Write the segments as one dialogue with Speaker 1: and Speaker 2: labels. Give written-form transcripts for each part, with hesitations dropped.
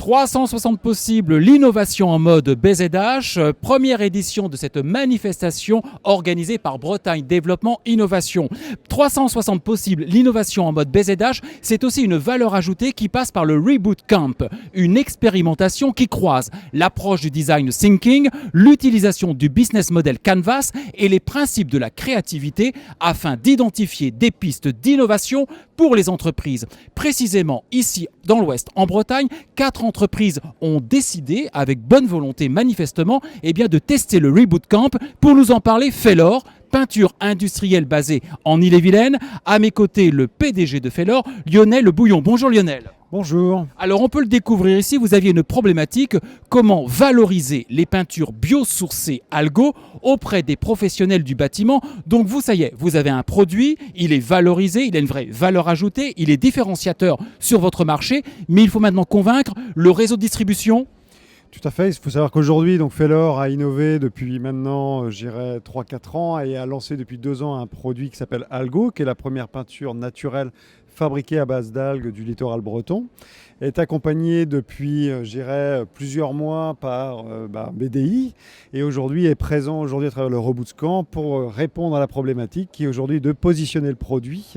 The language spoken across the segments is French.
Speaker 1: 360 possibles, l'innovation en mode BZH, première édition de cette manifestation organisée par Bretagne Développement Innovation. 360 possibles, l'innovation en mode BZH, c'est aussi une valeur ajoutée qui passe par le Reboot Camp, une expérimentation qui croise l'approche du design thinking, l'utilisation du business model Canvas et les principes de la créativité afin d'identifier des pistes d'innovation pour les entreprises. Précisément ici dans l'Ouest, en Bretagne, 4 entreprises ont décidé, avec bonne volonté manifestement, de tester le Reboot Camp. Pour nous en parler, Fellor, peinture industrielle basée en Ille-et-Vilaine. À mes côtés, le PDG de Fellor, Lionel Le Bouillon. Bonjour Lionel.
Speaker 2: Bonjour.
Speaker 1: Alors on peut le découvrir ici, vous aviez une problématique, comment valoriser les peintures biosourcées Algo auprès des professionnels du bâtiment. Donc vous, ça y est, vous avez un produit, il est valorisé, il a une vraie valeur ajoutée, il est différenciateur sur votre marché, mais il faut maintenant convaincre le réseau de distribution.
Speaker 2: Tout à fait, il faut savoir qu'aujourd'hui, Fellor a innové depuis maintenant, 3-4 ans et a lancé depuis 2 ans un produit qui s'appelle Algo, qui est la première peinture naturelle fabriquée à base d'algues du littoral breton. Elle est accompagnée depuis, plusieurs mois par BDI et aujourd'hui est présent à travers le Reboot Camp pour répondre à la problématique qui est aujourd'hui de positionner le produit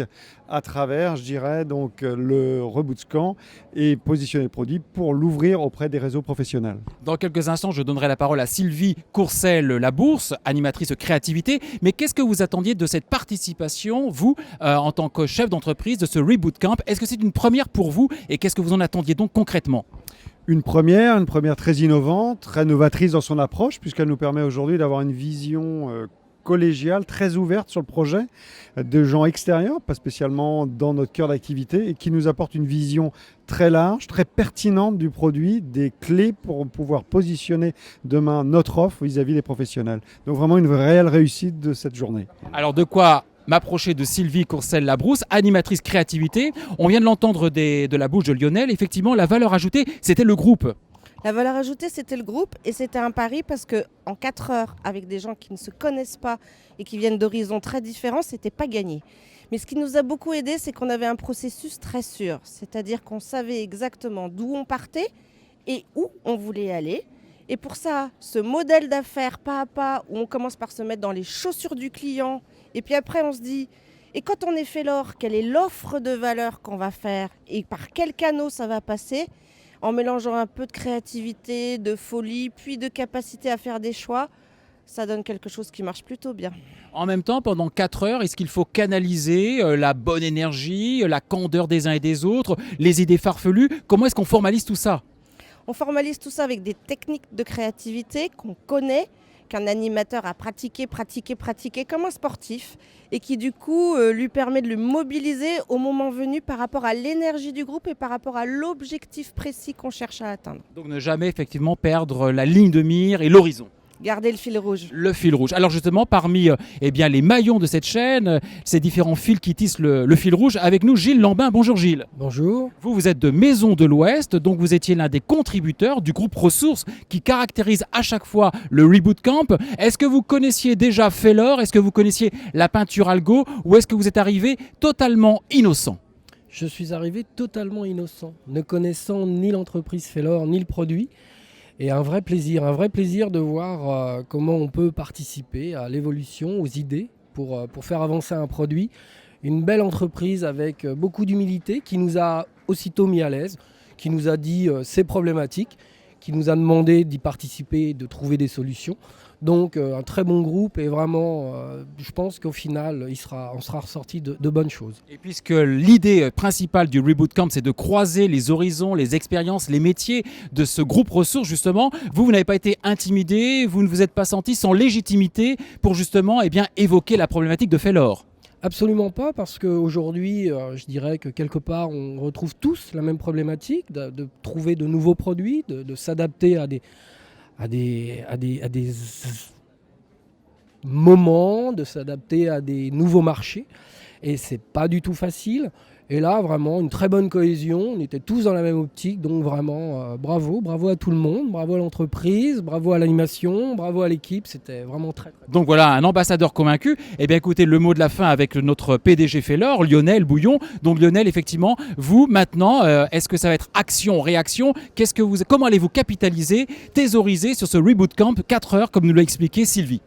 Speaker 2: à travers, le Reboot Camp et positionner le produit pour l'ouvrir auprès des réseaux professionnels.
Speaker 1: Dans quelques instants, je donnerai la parole à Sylvie Courcelles-Labourse, animatrice créativité. Mais qu'est-ce que vous attendiez de cette participation, vous, en tant que chef d'entreprise de ce Reboot Camp? Est-ce que c'est une première pour vous et qu'est-ce que vous en attendiez donc concrètement?
Speaker 2: Une première très innovante, très novatrice dans son approche, puisqu'elle nous permet aujourd'hui d'avoir une vision collégiale, très ouverte sur le projet, de gens extérieurs, pas spécialement dans notre cœur d'activité, et qui nous apporte une vision très large, très pertinente du produit, des clés pour pouvoir positionner demain notre offre vis-à-vis des professionnels. Donc vraiment une réelle réussite de cette journée.
Speaker 1: Alors de quoi m'approcher de Sylvie Courcelles-Labrousse, animatrice créativité. On vient de l'entendre de la bouche de Lionel. Effectivement, la valeur ajoutée, c'était le groupe.
Speaker 3: La valeur ajoutée, c'était le groupe et c'était un pari parce qu'en 4 heures, avec des gens qui ne se connaissent pas et qui viennent d'horizons très différents, c'était pas gagné. Mais ce qui nous a beaucoup aidé, c'est qu'on avait un processus très sûr. C'est-à-dire qu'on savait exactement d'où on partait et où on voulait aller. Et pour ça, ce modèle d'affaires pas à pas, où on commence par se mettre dans les chaussures du client, et puis après on se dit, et quand on est Fellor, quelle est l'offre de valeur qu'on va faire et par quel canot ça va passer, en mélangeant un peu de créativité, de folie, puis de capacité à faire des choix, ça donne quelque chose qui marche plutôt bien.
Speaker 1: En même temps, pendant 4 heures, est-ce qu'il faut canaliser la bonne énergie, la candeur des uns et des autres, les idées farfelues? Comment est-ce qu'on formalise tout ça?
Speaker 3: On formalise tout ça avec des techniques de créativité qu'on connaît, qu'un animateur a pratiqué comme un sportif et qui du coup lui permet de le mobiliser au moment venu par rapport à l'énergie du groupe et par rapport à l'objectif précis qu'on cherche à atteindre.
Speaker 1: Donc ne jamais effectivement perdre la ligne de mire et l'horizon.
Speaker 3: Garder le fil rouge.
Speaker 1: Le fil rouge. Alors justement, parmi les maillons de cette chaîne, ces différents fils qui tissent le fil rouge, avec nous Gilles Lambin. Bonjour Gilles.
Speaker 4: Bonjour.
Speaker 1: Vous êtes de Maison de l'Ouest, donc vous étiez l'un des contributeurs du groupe Ressources qui caractérise à chaque fois le Reboot Camp. Est-ce que vous connaissiez déjà Fellor? Est-ce que vous connaissiez la peinture Algo? Ou est-ce que vous êtes arrivé totalement innocent?
Speaker 4: Je suis arrivé totalement innocent, ne connaissant ni l'entreprise Fellor ni le produit. Et un vrai plaisir de voir comment on peut participer à l'évolution, aux idées pour faire avancer un produit. Une belle entreprise avec beaucoup d'humilité qui nous a aussitôt mis à l'aise, qui nous a dit ses problématiques, qui nous a demandé d'y participer, de trouver des solutions. Donc un très bon groupe et vraiment, je pense qu'au final, on sera ressorti de bonnes choses.
Speaker 1: Et puisque l'idée principale du Reboot Camp, c'est de croiser les horizons, les expériences, les métiers de ce groupe Ressources, justement, vous n'avez pas été intimidé, vous ne vous êtes pas senti sans légitimité pour justement évoquer la problématique de Fellor?
Speaker 4: Absolument pas, parce qu'aujourd'hui, je dirais que quelque part, on retrouve tous la même problématique, de trouver de nouveaux produits, de s'adapter à des moments, de s'adapter à des nouveaux marchés. Et c'est pas du tout facile. Et là, vraiment, une très bonne cohésion. On était tous dans la même optique. Donc vraiment, bravo. Bravo à tout le monde. Bravo à l'entreprise. Bravo à l'animation. Bravo à l'équipe. C'était vraiment très, très bien.
Speaker 1: Donc voilà, un ambassadeur convaincu. Eh bien écoutez, le mot de la fin avec notre PDG Fellor, Lionel Bouillon. Donc Lionel, effectivement, vous maintenant, est-ce que ça va être action, réaction? Comment allez-vous capitaliser, thésauriser sur ce Reboot Camp 4 heures, comme nous l'a expliqué Sylvie?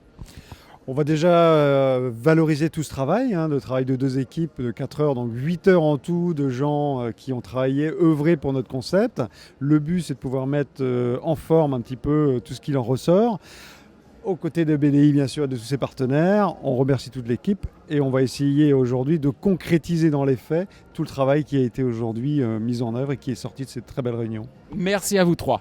Speaker 2: On va déjà valoriser tout ce travail, le travail de 2 équipes de 4 heures, donc 8 heures en tout de gens qui ont travaillé, œuvré pour notre concept. Le but, c'est de pouvoir mettre en forme un petit peu tout ce qu'il en ressort. Aux côtés de BDI, bien sûr, et de tous ses partenaires, on remercie toute l'équipe et on va essayer aujourd'hui de concrétiser dans les faits tout le travail qui a été aujourd'hui mis en œuvre et qui est sorti de cette très belle réunion.
Speaker 1: Merci à vous trois.